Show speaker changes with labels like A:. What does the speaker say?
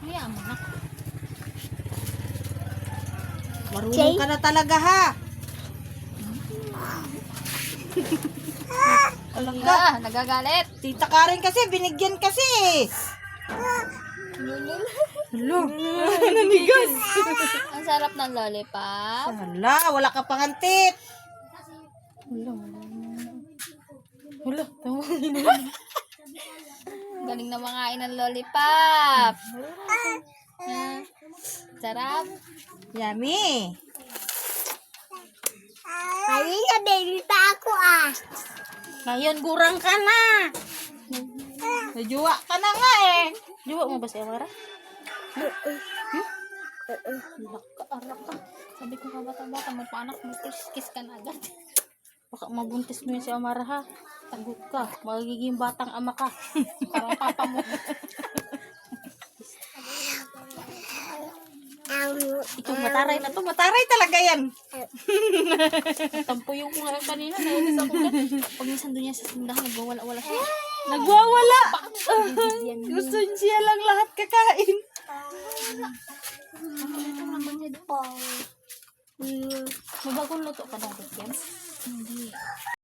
A: Hayaan mo na.
B: Marunong ka na talaga, ha? Alangga.
A: Ah, nagagalit.
B: Tita Karen kasi, binigyan kasi. Hello. Nanigas.
A: Ang sarap ng lollipop.
B: Hala, wala ka pang antit. Hala, tawagin mo.
A: Galing na makain ng lollipop. Ah, sarap.
B: Yummy.
C: Ay, na baby pa ako ah.
B: Ngayon, gurang ka na. Najuwa ka na nga eh. Juwa mo ba si Amara?
A: Arak ka. Sabi ko nga bata-bata mo pa anak mo, kiss ka na agad.
B: Baka mabuntis mo yun si Amara, ha? Tagot ka. Magiging batang ama ka.
A: Parang papa mo.
B: Ito, mataray na to. Mataray talaga yan.
A: Tampo yung mga kanina. Nainis ako dyan. Pag minsan doon yan sa sindahan, nagwawala-wala siya.
B: Nagwawala.
A: Bibigyan niya.
B: Gusto siya lang lahat kakain.
A: Ito naman niya doon. May bagong luto ka na, Dick, yan? Hindi.